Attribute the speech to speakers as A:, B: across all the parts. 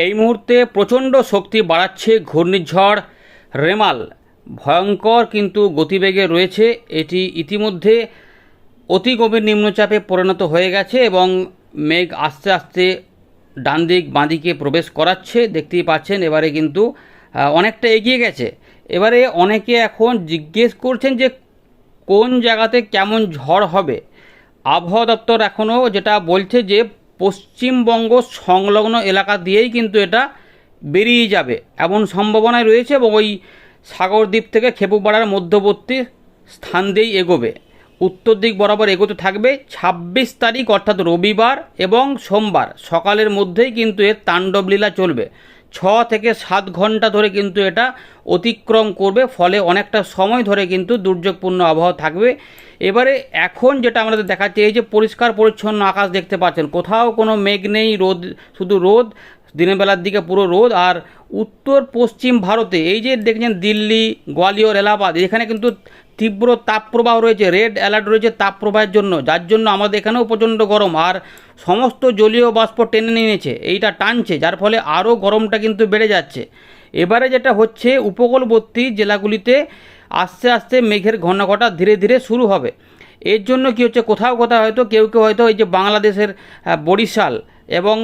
A: এই মুহূর্তে প্রচণ্ড শক্তি বাড়াচ্ছে ঘূর্ণিঝড় রেমাল। ভয়ঙ্কর কিন্তু গতিবেগে রয়েছে। এটি ইতিমধ্যে অতি গভীর নিম্নচাপে পরিণত হয়ে গেছে এবং মেঘ আস্তে আস্তে ডান দিক বাঁ দিকে প্রবেশ করাচ্ছে। দেখতেই পাচ্ছেন এবারে কিন্তু অনেকটা এগিয়ে গেছে। এবারে অনেকে এখন জিজ্ঞেস করছেন যে কোন জায়গাতে কেমন ঝড় হবে। আবহাওয়া দপ্তর এখনও যেটা বলছে যে পশ্চিমবঙ্গ সংলগ্ন এলাকা দিয়েই কিন্তু এটা বেরিয়ে যাবে এমন সম্ভাবনায় রয়েছে এবং ওই সাগরদ্বীপ থেকে খেপুপাড়ার মধ্যবর্তী স্থান দিয়েই এগোবে। উত্তর দিক বরাবর এগোতে থাকবে। ২৬ তারিখ অর্থাৎ রবিবার এবং সোমবার সকালের মধ্যেই কিন্তু এর তাণ্ডবলীলা চলবে। ৬ থেকে ৭ ঘন্টা ধরে কিন্তু এটা অতিক্রম করবে, ফলে অনেকটা সময় ধরে কিন্তু দুর্যোগপূর্ণ আবহাওয়া থাকবে। এবারে এখন যেটা আমাদের দেখাচ্ছে, এই যে পরিষ্কার পরিচ্ছন্ন আকাশ দেখতে পাচ্ছেন, কোথাও কোনো মেঘ নেই, রোদ, শুধু রোদ, দিনের বেলার দিকে পুরো রোদ। আর উত্তর পশ্চিম ভারতে এই যে দেখছেন দিল্লি, গোয়ালিয়র, এলাহাবাদ, এখানে কিন্তু তীব্র তাপপ্রবাহ রয়েছে, রেড অ্যালার্ট রয়েছে তাপপ্রবাহের জন্য, যার জন্য আমাদের এখানেও প্রচণ্ড গরম। আর সমস্ত জলীয় বাষ্প টেনে নিয়েছে, এইটা টানছে, যার ফলে আরও গরমটা কিন্তু বেড়ে যাচ্ছে। এবারে যেটা হচ্ছে, উপকূলবর্তী জেলাগুলিতে আস্তে আস্তে মেঘের ঘনঘটা ধীরে ধীরে শুরু হবে। এর জন্য কি হচ্ছে, কোথাও কোথাও হয়তো কেউ কেউ হয়তো এই যে বাংলাদেশের বরিশাল এবং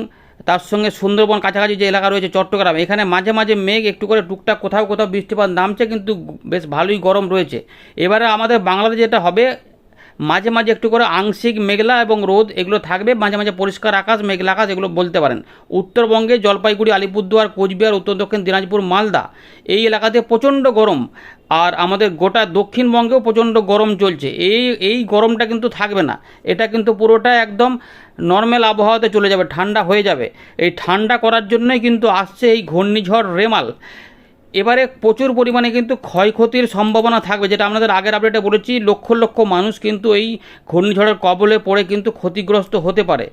A: তার সঙ্গে সুন্দরবন কাছাকাছি যে এলাকা রয়েছে চট্টগ্রাম, এখানে মাঝে মাঝে মেঘ একটু করে টুকটাক কোথাও কোথাও বৃষ্টিপাত নামছে, কিন্তু বেশ ভালোই গরম রয়েছে। এবারে আমাদের বাংলাদেশে যেটা হবে, মাঝে মাঝে একটু করে আংশিক মেঘলা এবং রোদ এগুলো থাকবে, মাঝে মাঝে পরিষ্কার আকাশ, মেঘলা আকাশ এগুলো বলতে পারেন। উত্তরবঙ্গে জলপাইগুড়ি, আলিপুরদুয়ার, কোচবিহার, উত্তর দক্ষিণ দিনাজপুর, মালদা এই এলাকাতে প্রচণ্ড গরম। আর আমাদের গোটা দক্ষিণবঙ্গেও প্রচণ্ড গরম চলছে। এই গরমটা কিন্তু থাকবে না, এটা কিন্তু পুরোটা একদম নর্মাল আবহাওয়াতে চলে যাবে, ঠান্ডা হয়ে যাবে। এই ঠান্ডা করার জন্যই কিন্তু আসছে এই ঘূর্ণিঝড় রেমাল। এবারে প্রচুর পরিমাণে কিন্তু ক্ষয়ক্ষতির সম্ভাবনা থাকবে, যেটা আমাদের আগের আপডেটে বলেছি। লক্ষ লক্ষ মানুষ কিন্তু এই ঘূর্ণিঝড়ের কবলে পড়ে কিন্তু ক্ষতিগ্রস্ত হতে পারে।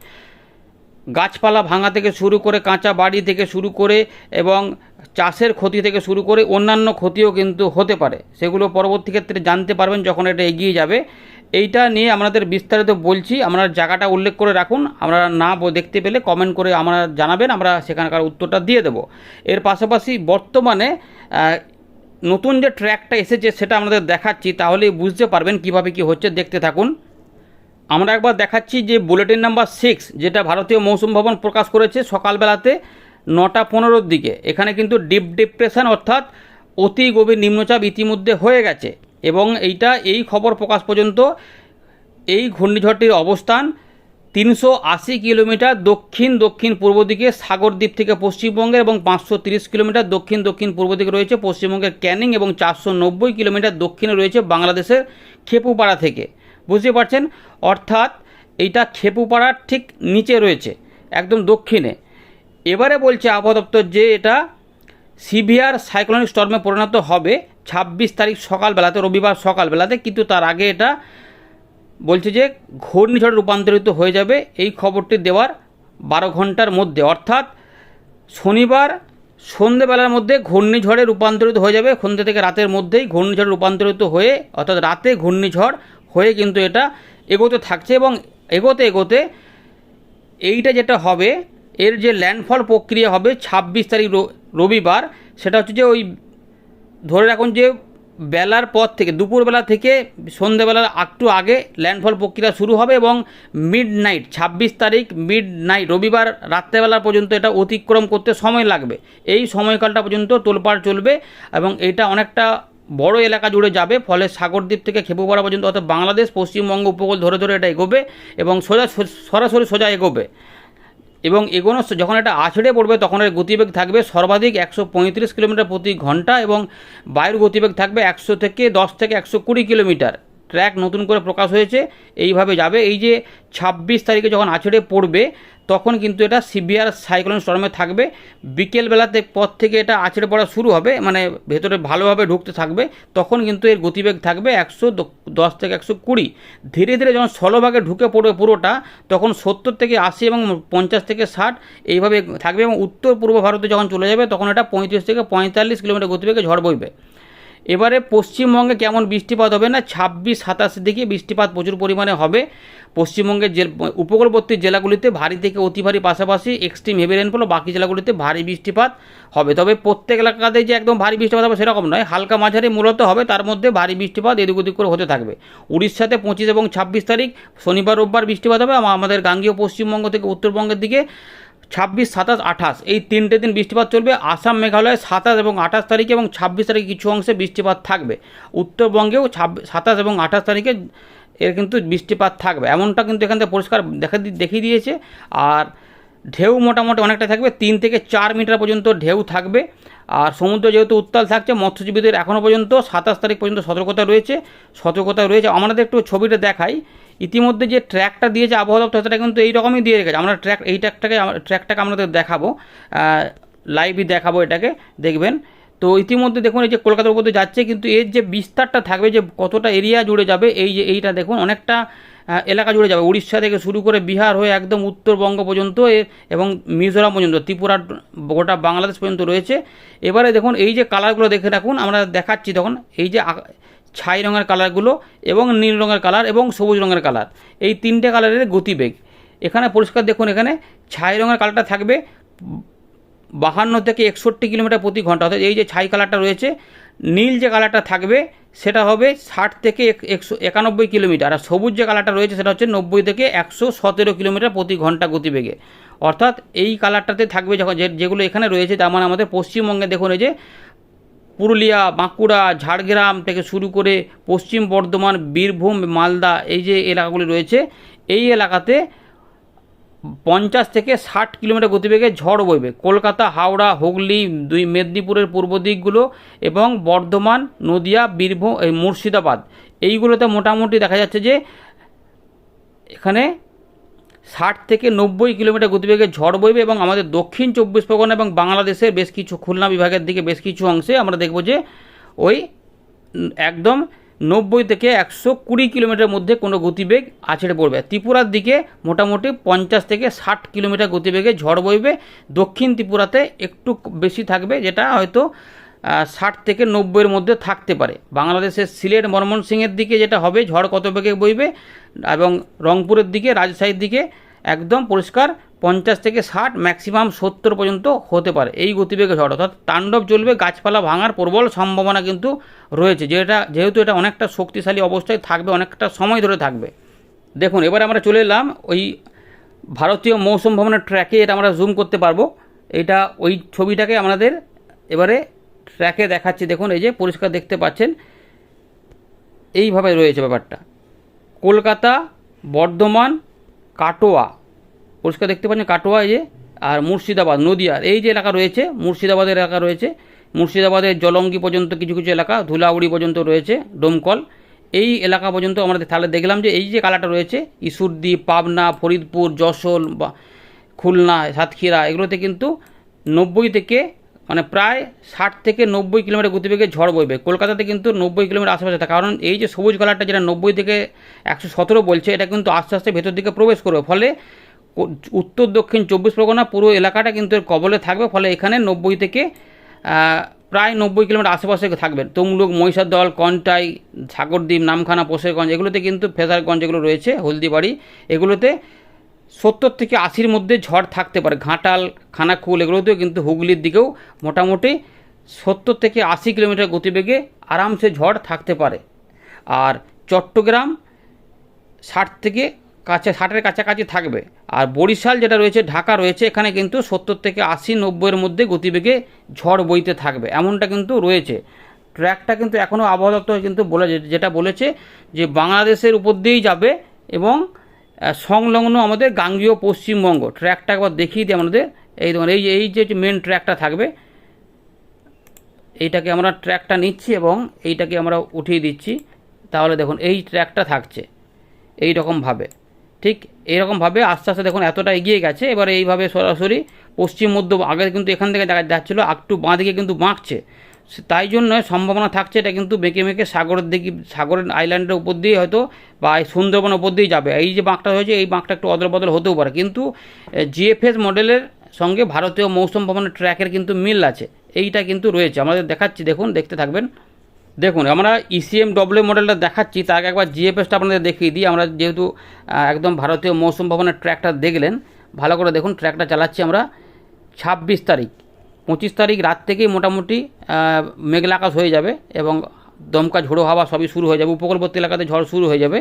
A: গাছপালা ভাঙা থেকে শুরু করে, কাঁচা বাড়ি থেকে শুরু করে এবং চাষের ক্ষতি থেকে শুরু করে অন্যান্য ক্ষতিও কিন্তু হতে পারে। সেগুলো পরবর্তী ক্ষেত্রে জানতে পারবেন যখন এটা এগিয়ে যাবে। এইটা নিয়ে আমাদের বিস্তারিত বলছি, আপনারা জায়গাটা উল্লেখ করে রাখুন। আমরা না দেখতে পেলে কমেন্ট করে আমরা জানাবেন, আমরা সেখানকার উত্তরটা দিয়ে দেব। এর পাশাপাশি বর্তমানে নতুন যে ট্র্যাকটা এসেছে সেটা আমাদের দেখাচ্ছি, তাহলেই বুঝতে পারবেন কিভাবে কি হচ্ছে। দেখতে থাকুন। আমরা একবার দেখাচ্ছি যে বুলেটিন নাম্বার 6 যেটা ভারতীয় মৌসুম ভবন প্রকাশ করেছে সকালবেলাতে 9টা 15-র দিকে। এখানে কিন্তু ডিপ ডিপ্রেশন অর্থাৎ অতি গভীর নিম্নচাপ ইতিমধ্যে হয়ে গেছে এবং এই খবর প্রকাশ পর্যন্ত এই ঘূর্ণিঝড়টির অবস্থান 380 কিলোমিটার দক্ষিণ দক্ষিণ পূর্ব দিকে সাগরদ্বীপ থেকে পশ্চিমবঙ্গে এবং 530 কিলোমিটার দক্ষিণ দক্ষিণ পূর্ব দিকে রয়েছে পশ্চিমবঙ্গের ক্যানিং এবং 490 কিলোমিটার দক্ষিণে রয়েছে বাংলাদেশের খেপুপাড়া থেকে। বুঝতে পারছেন, অর্থাৎ এইটা খেপুপাড়ার ঠিক নিচে রয়েছে, একদম দক্ষিণে। এবারে বলছে আবহাওয়া দপ্তর যে এটা সিভিয়ার সাইক্লোনিক স্টর্মে পরিণত হবে 26 তারিখ সকালবেলাতে, রবিবার সকালবেলাতে, কিন্তু তার আগে এটা বলছে যে ঘূর্ণিঝড়ে রূপান্তরিত হয়ে যাবে এই খবরটি দেওয়ার 12 ঘন্টার মধ্যে, অর্থাৎ শনিবার সন্ধ্যেবেলার মধ্যে ঘূর্ণিঝড়ে রূপান্তরিত হয়ে যাবে। সন্ধ্যে থেকে রাতের মধ্যেই ঘূর্ণিঝড়ে রূপান্তরিত হয়ে, অর্থাৎ রাতে ঘূর্ণিঝড় হয়ে কিন্তু এটা এগোতে থাকছে এবং এগোতে এগোতে এইটা যেটা হবে, এর যে ল্যান্ডফল প্রক্রিয়া হবে 26 তারিখ রবিবার, সেটা হচ্ছে যে ওই ধরে রাখুন যে বেলার পর থেকে, দুপুরবেলা থেকে সন্ধ্যেবেলার একটু আগে ল্যান্ডফল প্রক্রিয়া শুরু হবে এবং মিড নাইট 26 তারিখ মিড নাইট রবিবার রাত্রেবেলা পর্যন্ত এটা অতিক্রম করতে সময় লাগবে। এই সময়কালটা পর্যন্ত তোলপাড় চলবে এবং এটা অনেকটা বড় এলাকা জুড়ে যাবে, ফলে সাগরদ্বীপ থেকে খেপুপাড়া পর্যন্ত, অর্থাৎ বাংলাদেশ পশ্চিমবঙ্গ উপকূল ধরে ধরে এটা এগোবে এবং সরাসরি সোজা এগোবে। এবং এগোনো যখন এটা আছড়ে পড়বে তখন এর গতিবেগ থাকবে সর্বাধিক 135 কিলোমিটার প্রতি ঘন্টা এবং বায়ুর গতিবেগ থাকবে 10 থেকে 120 কিলোমিটার। ট্র্যাক নতুন করে প্রকাশ হয়েছে, এইভাবে যাবে। এই যে 26 তারিখে যখন আছড়ে পড়বে তখন কিন্তু এটা সিভিয়ার সাইক্লোন স্টর্মে থাকবে। বিকেলবেলাতে পর থেকে এটা আছড়ে পড়া শুরু হবে, মানে ভেতরে ভালোভাবে ঢুকতে থাকবে, তখন কিন্তু এর গতিবেগ থাকবে 110 থেকে 120। ধীরে ধীরে যখন স্থলভাগে ঢুকে পড়বে পুরোটা, তখন 70 থেকে 80 এবং 50 থেকে 60 এইভাবে থাকবে এবং উত্তর পূর্ব ভারতে যখন চলে যাবে তখন এটা 35 থেকে 45 কিলোমিটার গতিবেগে ঝড় বইবে। এবারে পশ্চিমবঙ্গে কেমন বৃষ্টিপাত হবে না, 26-27 দিকে বৃষ্টিপাত প্রচুর পরিমাণে হবে। পশ্চিমবঙ্গের উপকূলবর্তী জেলাগুলিতে ভারী থেকে অতি ভারী, পাশাপাশি এক্সট্রিম হেভি রেনফল, বাকি জেলাগুলিতে ভারী বৃষ্টিপাত হবে। তবে প্রত্যেক এলাকাতে যে একদম ভারী বৃষ্টিপাত হবে সেরকম নয়, হালকা মাঝারি মূলত হবে, তার মধ্যে ভারী বৃষ্টিপাত এদিক ওদিক করে হতে থাকবে। উড়িষ্যাতে 25 এবং 26 তারিখ শনিবার রোববার বৃষ্টিপাত হবে। আমাদের গাঙ্গীয় পশ্চিমবঙ্গ থেকে উত্তরবঙ্গের দিকে 26, 27, 28 এই 3টে দিন বৃষ্টিপাত চলবে। আসাম মেঘালয়ে 27 এবং 28 তারিখে এবং 26 তারিখে কিছু অংশে বৃষ্টিপাত থাকবে। উত্তরবঙ্গেও 27 এবং 28 তারিখে এর কিন্তু বৃষ্টিপাত থাকবে, এমনটা কিন্তু এখান থেকে পরিষ্কার দেখিয়ে দিয়েছে। আর ঢেউ মোটামুটি অনেকটা থাকবে, 3 থেকে 4 মিটার পর্যন্ত ঢেউ থাকবে। আর সমুদ্র যেহেতু উত্তাল থাকছে, মৎস্যজীবীদের এখনও পর্যন্ত 27 তারিখ পর্যন্ত সতর্কতা রয়েছে। আমাদের একটু ছবিটা দেখাই। ইতিমধ্যে যে ট্র্যাকটা দিয়েছে আবহাওয়া দপ্তর, সেটা কিন্তু এইরকমই দিয়ে রেখেছে। আমরা ট্র্যাকটাকে আমাদের দেখাবো, লাইভই দেখাবো, এটাকে দেখবেন। তো ইতিমধ্যে দেখুন এই যে কলকাতার উপর দিয়ে যাচ্ছে, কিন্তু এর যে বিস্তারটা থাকবে, যে কতটা এরিয়া জুড়ে যাবে, এইটা দেখুন অনেকটা এলাকা জুড়ে যাবে। উড়িষ্যা থেকে শুরু করে বিহার হয়ে একদম উত্তরবঙ্গ পর্যন্ত এবং মিজোরাম পর্যন্ত, ত্রিপুরা, গোটা বাংলাদেশ পর্যন্ত রয়েছে। এবারে দেখুন এই যে কালারগুলো দেখে রাখুন, আমরা দেখাচ্ছি তখন এই যে ছাই রঙের কালারগুলো এবং নীল রঙের কালার এবং সবুজ রঙের কালার, এই 3টে কালারের গতিবেগ এখানে পরিষ্কার দেখুন। এখানে ছাই রঙের কালারটা থাকবে 52 থেকে 61 কিলোমিটার প্রতি ঘন্টা, অর্থাৎ এই যে ছাই কালারটা রয়েছে। নীল যে কালারটা থাকবে সেটা হবে 60 থেকে 191 কিলোমিটার, আর সবুজ যে কালারটা রয়েছে সেটা হচ্ছে 90 থেকে 117 কিলোমিটার প্রতি ঘন্টা গতিবেগে। অর্থাৎ এই কালারটাতে থাকবে যখন যেগুলো এখানে রয়েছে, তার মানে আমাদের পশ্চিমবঙ্গে দেখুন এই যে পুরুলিয়া, বাঁকুড়া, ঝাড়গ্রাম থেকে শুরু করে পশ্চিম বর্ধমান, বীরভূম, মালদা, এই যে এলাকাগুলি রয়েছে, এই এলাকাতে 50 থেকে 60 কিলোমিটার গতিবেগে ঝড় বইবে। কলকাতা, হাওড়া, হুগলি, মেদিনীপুরের পূর্ব দিকগুলো এবং বর্ধমান, নদিয়া, বীরভূম, মুর্শিদাবাদ, এইগুলোতে মোটামুটি দেখা যাচ্ছে যে এখানে 60 থেকে 90 কিলোমিটার গতিবেগে ঝড় বইবে। এবং আমাদের দক্ষিণ 24 পরগনা এবং বাংলাদেশের বেশ কিছু, খুলনা বিভাগের দিকে বেশ কিছু অংশে আমরা দেখব যে ওই একদম 90 থেকে 120 কিলোমিটার মধ্যে কোনো গতিবেগ আছড়ে পড়বে। ত্রিপুরার দিকে মোটামুটি 50 থেকে 60 কিলোমিটার গতিবেগে ঝড় বইবে। দক্ষিণ ত্রিপুরাতে একটু বেশি থাকবে, যেটা হয়তো 60 থেকে 90-এর মধ্যে থাকতে পারে। বাংলাদেশের সিলেট, ময়মনসিংহের দিকে যেটা হবে, ঝড় কত বেগে বইবে, এবং রংপুরের দিকে, রাজশাহীর দিকে একদম পরিষ্কার 50 থেকে 60, ম্যাক্সিমাম 70 পর্যন্ত হতে পারে এই গতিবেগে ঝড়। অর্থাৎ তাণ্ডব চলবে, গাছপালা ভাঙার প্রবল সম্ভাবনা কিন্তু রয়েছে, যেহেতু এটা অনেকটা শক্তিশালী অবস্থায় থাকবে, অনেকটা সময় ধরে থাকবে। দেখুন এবার আমরা চলে এলাম ওই ভারতীয় মৌসুম ভবনের ট্র্যাকে, এটা আমরা জুম করতে পারবো। এটা ওই ছবিটাকে আমাদের এবারে ট্র্যাকে দেখাচ্ছি। দেখুন এই যে পরিষ্কার দেখতে পাচ্ছেন, এইভাবে রয়েছে ব্যাপারটা। কলকাতা, বর্ধমান, কাটোয়া, পরিষ্কার দেখতে পাচ্ছেন কাটোয়া, এই যে, আর মুর্শিদাবাদ, নদিয়ার এই যে এলাকা রয়েছে, মুর্শিদাবাদের এলাকা রয়েছে, মুর্শিদাবাদের জলঙ্গি পর্যন্ত কিছু কিছু এলাকা, ধুলাউড়ি পর্যন্ত রয়েছে, ডোমকল, এই এলাকা পর্যন্ত আমরা তাহলে দেখলাম যে এই যে কালারটা রয়েছে, ঈশ্বরদী, পাবনা, ফরিদপুর, যশোর, খুলনা, সাতক্ষীরা, এগুলোতে কিন্তু 90 থেকে মানে প্রায় 60 থেকে 90 কিলোমিটার গতিবেগে ঝড় বইবে। কলকাতাতে কিন্তু 90 কিলোমিটার আশেপাশে থাকে, কারণ এই যে সবুজ কালারটা যেটা 90 থেকে 117 বলছে, এটা কিন্তু আস্তে আস্তে ভেতর দিকে প্রবেশ করবে, ফলে উত্তর দক্ষিণ 24 পরগনা পুরো এলাকাটা কিন্তু এর কবলে থাকবে। ফলে এখানে 90 থেকে প্রায় 90 কিলোমিটার আশেপাশে থাকবে। তমলুক, মহিষাদল, কন্টাই, সাগরদ্বীপ, নামখানা, পোশেরগঞ্জ, এগুলোতে কিন্তু ফেজারগঞ্জ যেগুলো রয়েছে, হলদিবাড়ি, এগুলোতে 70 থেকে 80-র মধ্যে ঝড় থাকতে পারে। ঘাটাল, খানাকুল, এগুলোতেও কিন্তু হুগলির দিকেও মোটামুটি 70 থেকে 80 কিলোমিটার গতিবেগে আরামসে ঝড় থাকতে পারে। আর চট্টগ্রাম 60-এর কাছাকাছি থাকবে। আর বরিশাল যেটা রয়েছে, ঢাকা রয়েছে, এখানে কিন্তু 70 থেকে 80, 90-এর মধ্যে গতিবেগে ঝড় বইতে থাকবে, এমনটা কিন্তু রয়েছে। ট্র্যাকটা কিন্তু এখনও আবহাওয়া দপ্তর কিন্তু যেটা বলেছে যে বাংলাদেশের উপর দিয়েই যাবে এবং সংলগ্ন আমাদের গাঙ্গীয় পশ্চিমবঙ্গ। ট্র্যাকটা একবার দেখিয়ে দিই আমাদের। এই ধরুন এই যে মেন ট্র্যাকটা থাকবে, এইটাকে আমরা ট্র্যাকটা নিচ্ছি এবং এইটাকে আমরা উঠিয়ে দিচ্ছি। তাহলে দেখুন এই ট্র্যাকটা থাকছে এই রকমভাবে, ঠিক এইরকমভাবে আস্তে আস্তে দেখুন এতটা এগিয়ে গেছে। এবারে এইভাবে সরাসরি পশ্চিম মধ্য, আগে কিন্তু এখান থেকে দেখা যাচ্ছিলো একটু বাঁ দিকে কিন্তু বাঁকছে, তাই জন্য সম্ভাবনা থাকছে এটা কিন্তু বেঁকে মেঁকে সাগরের আইল্যান্ডের উপর দিয়ে হয়তো বা সুন্দরবনের উপর দিয়ে যাবে। এই যে বাঁকটা হয়েছে, এই বাঁকটা একটু অদল বদল হতেও পারে, কিন্তু জিএফএস মডেলের সঙ্গে ভারতীয় মৌসুম ভবনের ট্র্যাকের কিন্তু মিল আছে, এইটা কিন্তু রয়েছে। আমাদের দেখাচ্ছি, দেখুন দেখতে থাকবেন। দেখুন আমরা ECMW মডেলটা দেখাচ্ছি, তার আগে একবার জিএফএসটা আপনাদের দেখিয়ে দিই। আমরা যেহেতু একদম ভারতীয় মৌসুম ভবনের ট্র্যাকটা দেখলেন, ভালো করে দেখুন ট্র্যাকটা চালাচ্ছি আমরা 26 তারিখ। 25 তারিখ রাত থেকেই মোটামুটি মেঘলা আকাশ হয়ে যাবে এবং দমকা ঝোড়ো হাওয়া সবই শুরু হয়ে যাবে, উপকূলবর্তী এলাকাতে ঝড় শুরু হয়ে যাবে।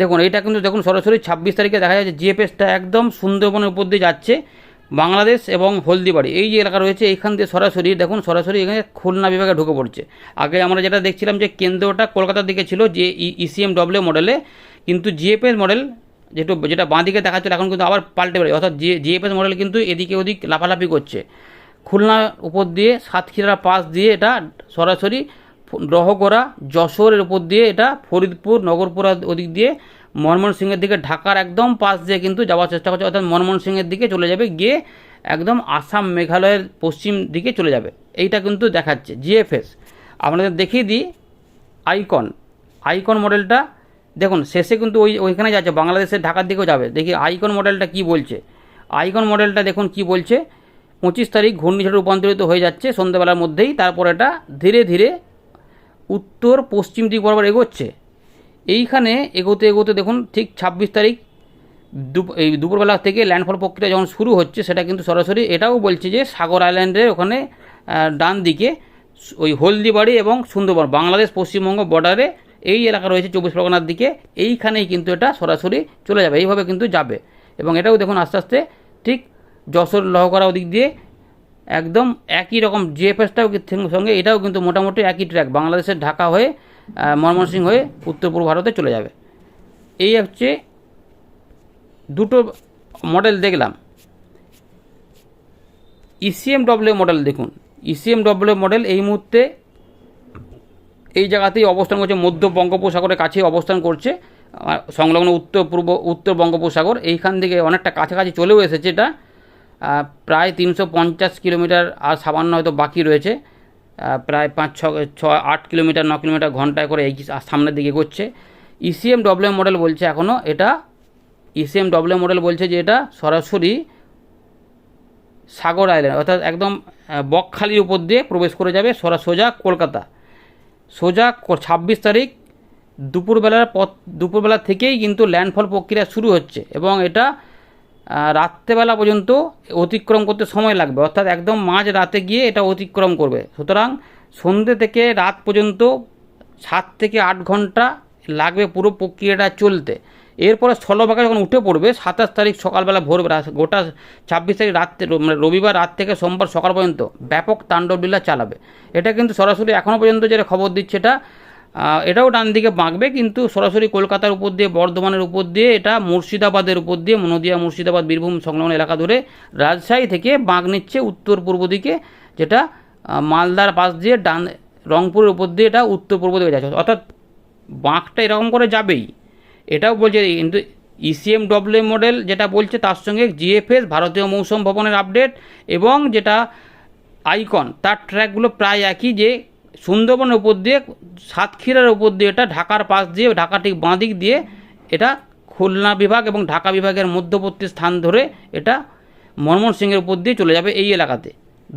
A: দেখুন এইটা কিন্তু দেখুন সরাসরি 26 তারিখে দেখা যাচ্ছে জিএফএসটা একদম সুন্দরবনের উপর দিয়ে যাচ্ছে, বাংলাদেশ এবং হলদিবাড়ি এই যে এলাকা রয়েছে এইখান দিয়ে সরাসরি দেখুন সরাসরি এখানে খুলনা বিভাগে ঢুকে পড়ছে। আগে আমরা যেটা দেখছিলাম যে কেন্দ্রটা কলকাতার দিকে ছিল যে ECMW মডেলে, কিন্তু জিএফএস মডেল যেটা বাঁ দিকে দেখাচ্ছিল এখন কিন্তু আবার পাল্টে বেড়ে, অর্থাৎ জিএফএস মডেল কিন্তু এদিকে ওদিক লাফালাফি করছে। খুলনার উপর দিয়ে সাতক্ষীরা পাশ দিয়ে এটা সরাসরি রহগড়া যশোরের উপর দিয়ে এটা ফরিদপুর নগরপুরা ওদিক দিয়ে ময়মনসিংহের দিকে ঢাকার একদম পাশ দিয়ে কিন্তু যাওয়ার চেষ্টা করছে, অর্থাৎ ময়মনসিংহের দিকে চলে যাবে, গিয়ে একদম আসাম মেঘালয়ের পশ্চিম দিকে চলে যাবে। এইটা কিন্তু দেখাচ্ছে জিএফএস। আপনাদের দেখিয়ে দিই আইকন মডেলটা দেখুন শেষে কিন্তু ওইখানে যাচ্ছে, বাংলাদেশের ঢাকার দিকেও যাবে। দেখি আইকন মডেলটা কি বলছে। আইকন মডেলটা দেখুন কি বলছে, 25 তারিখ ঘূর্ণিঝড়ে রূপান্তরিত হয়ে যাচ্ছে সন্ধ্যাবেলার মধ্যেই, তারপর এটা ধীরে ধীরে উত্তর পশ্চিম দিক বরাবর এগোচ্ছে। এইখানে এগোতে এগোতে দেখুন ঠিক 26 তারিখ এই দুপুরবেলা থেকে ল্যান্ডফল প্রক্রিয়া যখন শুরু হচ্ছে, সেটা কিন্তু সরাসরি এটাও বলছে যে সাগর আইল্যান্ডের ওখানে ডান দিকে ওই হলদিবাড়ি এবং সুন্দরবন বাংলাদেশ পশ্চিমবঙ্গ বর্ডারে এই এলাকা রয়েছে 24 পরগনার দিকে, এইখানেই কিন্তু এটা সরাসরি চলে যাবে, এইভাবে কিন্তু যাবে। এবং এটাও দেখুন আস্তে আস্তে ঠিক যশোর লহকরা ওদিক দিয়ে একদম একই রকম জিএফএসটাও সঙ্গে এটাও কিন্তু মোটামুটি একই ট্র্যাক, বাংলাদেশের ঢাকা হয়ে ময়মনসিংহ হয়ে উত্তর পূর্ব ভারতে চলে যাবে। এই হচ্ছে দুটো মডেল দেখলাম। ECMW মডেল দেখুন, ECMW মডেল এই মুহূর্তে এই জায়গাতেই অবস্থান করছে, মধ্য বঙ্গোপসাগরের কাছে অবস্থান করছে, সংলগ্ন উত্তর বঙ্গোপসাগর এইখান থেকে অনেকটা কাছাকাছি চলেও এসেছে। এটা প্রায় 350 কিলোমিটার আর সামান্য হয়তো বাকি রয়েছে, প্রায় 5-6-8 কিলোমিটার 9 কিলোমিটার ঘন্টায় করে এই সামনের দিকে এগোচ্ছে। ECMW মডেল বলছে এখনও এটা ECMW মডেল বলছে যে এটা সরাসরি সাগর আইল্যান্ড অর্থাৎ একদম বকখালির উপর দিয়ে প্রবেশ করে যাবে সোজা কলকাতা। সোজা 26 তারিখ দুপুরবেলা থেকেই কিন্তু ল্যান্ডফল প্রক্রিয়া শুরু হচ্ছে এবং এটা রাত্রেবেলা পর্যন্ত অতিক্রম করতে সময় লাগবে, অর্থাৎ একদম মাঝ রাতে গিয়ে এটা অতিক্রম করবে। সুতরাং সন্ধ্যে থেকে রাত পর্যন্ত 7 থেকে 8 ঘন্টা লাগবে পুরো প্রক্রিয়াটা চলতে। এরপরে স্থলভাগে যখন উঠে পড়বে 27 তারিখ সকালবেলা ভোরবেলা, গোটা 26 তারিখ রাত্রে রবিবার রাত থেকে সোমবার সকাল পর্যন্ত ব্যাপক তাণ্ডবলীলা চালাবে। এটা কিন্তু সরাসরি এখনও পর্যন্ত যেটা খবর দিচ্ছে এটাও ডান দিকে বাঁকবে, কিন্তু সরাসরি কলকাতার উপর দিয়ে বর্ধমানের উপর দিয়ে এটা মুর্শিদাবাদের উপর দিয়ে নদিয়া মুর্শিদাবাদ বীরভূম সংলগ্ন এলাকা ধরে রাজশাহী থেকে বাঁক নিচ্ছে উত্তর পূর্ব দিকে, যেটা মালদার পাশ দিয়ে রংপুরের উপর দিয়ে এটা উত্তর পূর্ব দিকে যাচ্ছে, অর্থাৎ বাঁকটা এরকম করে যাবেই। এটাও বলছে কিন্তু ECMW মডেল যেটা বলছে তার সঙ্গে জিএফএস ভারতীয় মৌসুম ভবনের আপডেট এবং যেটা আইকন তার ট্র্যাকগুলো প্রায় একই, যে সুন্দরবনের উপর দিয়ে সাতক্ষীরার উপর দিয়ে এটা ঢাকার পাশ দিয়ে ঢাকা ঠিক বাঁ দিক দিয়ে এটা খুলনা বিভাগ এবং ঢাকা বিভাগের মধ্যবর্তী স্থান ধরে এটা ময়মনসিংহের উপর দিয়ে চলে যাবে এই এলাকাতে।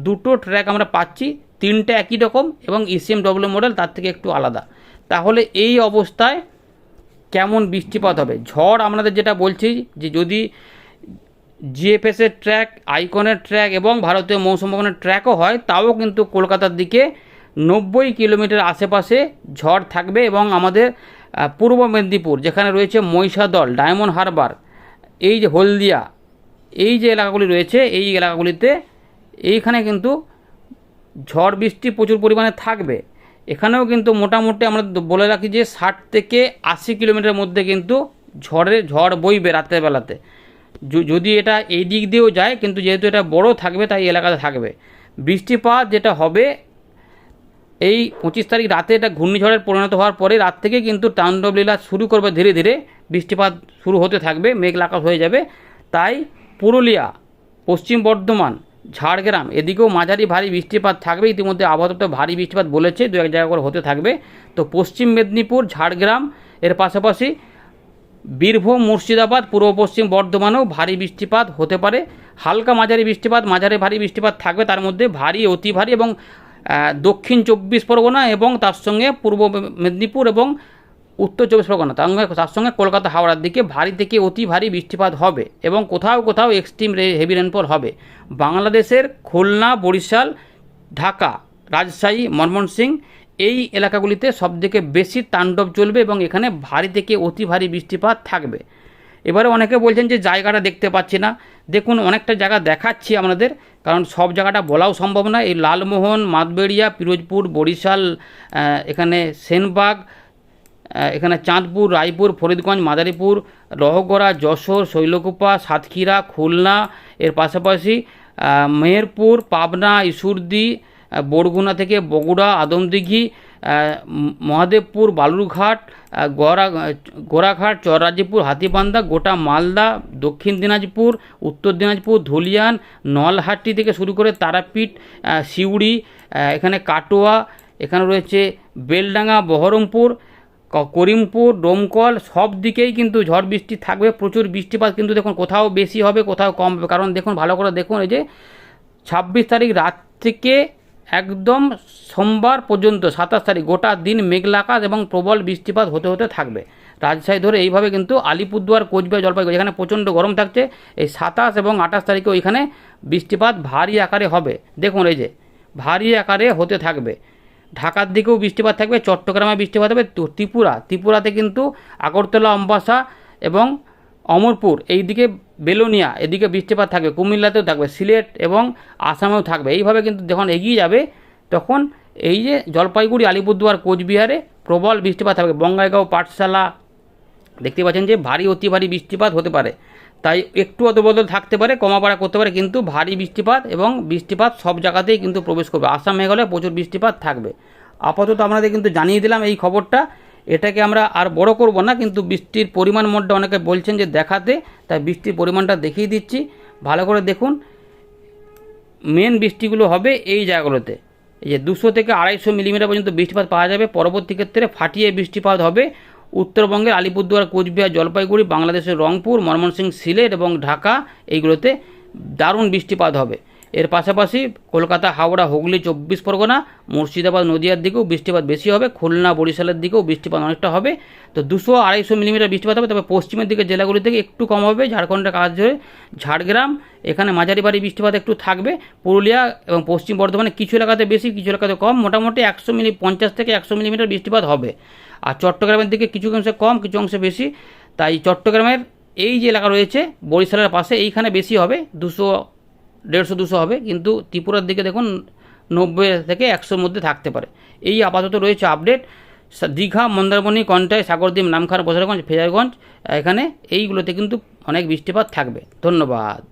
A: দুটো ট্র্যাক আমরা পাচ্ছি, তিনটে একই রকম এবং ECMW মডেল তার থেকে একটু আলাদা। তাহলে এই অবস্থায় কেমন বৃষ্টিপাত হবে? ঝড় আপনাদের যেটা বলছি যে যদি জিএফএসের ট্র্যাক, আইকনের ট্র্যাক এবং ভারতীয় মৌসুম ভবনের ট্র্যাকও হয়, তাও কিন্তু কলকাতার দিকে 90 কিলোমিটার আশেপাশে ঝড় থাকবে এবং আমাদের পূর্ব মেদিনীপুর যেখানে রয়েছে মহিষাদল, ডায়মন্ড হারবার, এই যে হলদিয়া, এই যে এলাকাগুলি রয়েছে এই এলাকাগুলিতে এইখানে কিন্তু ঝড় বৃষ্টি প্রচুর পরিমাণে থাকবে। এখানেও কিন্তু মোটামুটি আমরা বলে রাখি যে 60 থেকে 80 কিলোমিটারের মধ্যে কিন্তু ঝড় বইবে রাতের বেলাতে। যদি এটা এই দিক দিয়েও যায়, কিন্তু যেহেতু এটা বড় থাকবে তাই এলাকাতে থাকবে। বৃষ্টিপাত যেটা হবে এই 25 তারিখ রাতে এটা ঘূর্ণিঝড়ের পরিণত হওয়ার পরে রাত থেকে কিন্তু তাণ্ডবলীলা শুরু করবে, ধীরে ধীরে বৃষ্টিপাত শুরু হতে থাকবে, মেঘলা আকাশ হয়ে যাবে। তাই পুরুলিয়া, পশ্চিম বর্ধমান, ঝাড়গ্রাম এদিকেও মাঝারি ভারী বৃষ্টিপাত থাকবে। ইতিমধ্যে আবহাওয়া দপ্তর ভারী বৃষ্টিপাত বলেছে, 2-1 জায়গা করে হতে থাকবে। তো পশ্চিম মেদিনীপুর, ঝাড়গ্রাম এর পাশাপাশি বীরভূম, মুর্শিদাবাদ, পূর্ব পশ্চিম বর্ধমানেও ভারী বৃষ্টিপাত হতে পারে। হালকা মাঝারি বৃষ্টিপাত, মাঝারি ভারী বৃষ্টিপাত থাকবে, তার মধ্যে ভারী, অতি ভারী এবং দক্ষিণ 24 পরগনা এবং তার সঙ্গে পূর্ব মেদিনীপুর এবং উত্তর 24 পরগনা, তার সঙ্গে কলকাতা হাওড়ার দিকে ভারী থেকে অতি ভারী বৃষ্টিপাত হবে এবং কোথাও কোথাও এক্সট্রিম হেভি রেনফল হবে। বাংলাদেশের খুলনা, বরিশাল, ঢাকা, রাজশাহী, ময়মনসিংহ এই এলাকাগুলিতে সবথেকে বেশি তাণ্ডব চলবে এবং এখানে ভারী থেকে অতি ভারী বৃষ্টিপাত থাকবে। এবারে অনেকে বলছেন যে জায়গাটা দেখতে পাচ্ছি না, দেখুন অনেকটা জায়গা দেখাচ্ছি আপনাদের, কারণ সব জায়গাটা বলাও সম্ভব না। এই লালমোহন, মাতবেড়িয়া, পিরোজপুর, বরিশাল, এখানে সেনবাগ, এখানে চাঁদপুর, রায়পুর, ফরিদগঞ্জ, মাদারীপুর, লহগড়া, যশোর, শৈলকুপা, সাতক্ষীরা, খুলনা, এর পাশাপাশি মেহেরপুর, পাবনা, ঈশ্বরদী, বরগুনা থেকে বগুড়া, আদমদিঘি, মহাদেবপুর, বালুরঘাট, গোরাঘাট, চররাজপুর, হাতীবান্ধা, গোটা মালদা, দক্ষিণ দিনাজপুর, উত্তর দিনাজপুর, ধুলিয়ান, নলহাটি থেকে শুরু করে তারাপীঠ, সিউড়ি, এখানে কাটোয়া, এখানে রয়েছে বেলডাঙ্গা, বহরমপুর, করিমপুর, ডোমকল, সব দিকেই কিন্তু ঝড় বৃষ্টি থাকবে। প্রচুর বৃষ্টিপাত কিন্তু দেখুন কোথাও বেশি হবে, কোথাও কম হবে। কারণ দেখুন ভালো করে দেখুন, এই যে 26 তারিখ রাত থেকে একদম সোমবার পর্যন্ত 27 তারিখ গোটা দিন মেঘলা আকাশ এবং প্রবল বৃষ্টিপাত হতে হতে থাকবে। রাজশাহী ধরে এইভাবে কিন্তু আলিপুরদুয়ার, কোচবিহার, জলপাইগুড়ি এখানে প্রচণ্ড গরম থাকছে। এই 27 এবং 28 তারিখেও এখানে বৃষ্টিপাত ভারী আকারে হবে। দেখুন এই যে ভারী আকারে হতে থাকবে। ঢাকার দিকেও বৃষ্টিপাত থাকবে, চট্টগ্রামে বৃষ্টিপাত হবে, ত্রিপুরাতে কিন্তু আগরতলা, অম্বাসা এবং অমরপুর, এইদিকে বেলোনিয়া, এদিকে বৃষ্টিপাত থাকবে। কুমিল্লাতেও থাকবে, সিলেট এবং আসামেও থাকবে। এইভাবে কিন্তু যখন এগিয়ে যাবে তখন এই যে জলপাইগুড়ি, আলিপুরদুয়ার, কোচবিহারে প্রবল বৃষ্টিপাত থাকবে। বঙ্গাইগাঁও, পাঠশালা দেখতে পাচ্ছেন যে ভারী অতি ভারী বৃষ্টিপাত হতে পারে। তাই একটু অদবদল থাকতে পারে, কমাবাড়া করতে পারে, কিন্তু ভারী বৃষ্টিপাত এবং বৃষ্টিপাত সব জায়গাতেই কিন্তু প্রবেশ করবে। আসাম, মেঘালয়ে প্রচুর বৃষ্টিপাত থাকবে। আপাতত আপনাদের কিন্তু জানিয়ে দিলাম এই খবরটা। এটাকে আমরা আর বড় করব না, কিন্তু বৃষ্টির পরিমাণ মোডটা অনেকে বলছেন যে দেখাতে, তাই বৃষ্টির পরিমাণটা দেখিয়ে দিচ্ছি। ভালো করে দেখুন, মেন বৃষ্টিগুলো হবে এই জায়গাগুলোতে। এই যে 200 থেকে 250 মিলিমিটার পর্যন্ত বৃষ্টিপাত পাওয়া যাবে। পরবর্তী ক্ষেত্রে ফাটিয়ে বৃষ্টিপাত হবে উত্তরবঙ্গের আলিপুরদুয়ার, কোচবিহার, জলপাইগুড়ি, বাংলাদেশের রংপুর, ময়মনসিংহ, সিলেট এবং ঢাকা, এইগুলোতে দারুণ বৃষ্টিপাত হবে। এর পাশাপাশি কলকাতা, হাওড়া, হুগলি, 24 পরগনা, মুর্শিদাবাদ, নদিয়ার দিকেও বৃষ্টিপাত বেশি হবে। খুলনা, বরিশালের দিকেও বৃষ্টিপাত অনেকটা হবে। তো 200-250 মিলিমিটার বৃষ্টিপাত হবে। তবে পশ্চিমের দিকে জেলাগুলি থেকে একটু কম হবে। ঝাড়খণ্ডের কাজ ধরে ঝাড়গ্রাম, এখানে মাঝারি ভারী বৃষ্টিপাত একটু থাকবে। পুরুলিয়া এবং পশ্চিম বর্ধমানে কিছু এলাকাতে বেশি, কিছু এলাকাতে কম। মোটামুটি 50 থেকে 100 মিলিমিটার বৃষ্টিপাত হবে। আর চট্টগ্রামের দিকে কিছু অংশে কম, কিছু অংশে বেশি। তাই চট্টগ্রামের এই যে এলাকা রয়েছে বরিশালের পাশে, এইখানে বেশি হবে, 150-200 হবে। কিন্তু ত্রিপুরার দিকে দেখুন 90 থেকে 100-র মধ্যে থাকতে পারে। এই আপাতত রয়েছে আপডেট। দীঘা, মন্দারমণি, কন্টাই, সাগরদ্বীপ, নামখানা, বসিরগঞ্জ, ফেজারগঞ্জ, এখানে এইগুলোতে কিন্তু অনেক বৃষ্টিপাত থাকবে। ধন্যবাদ।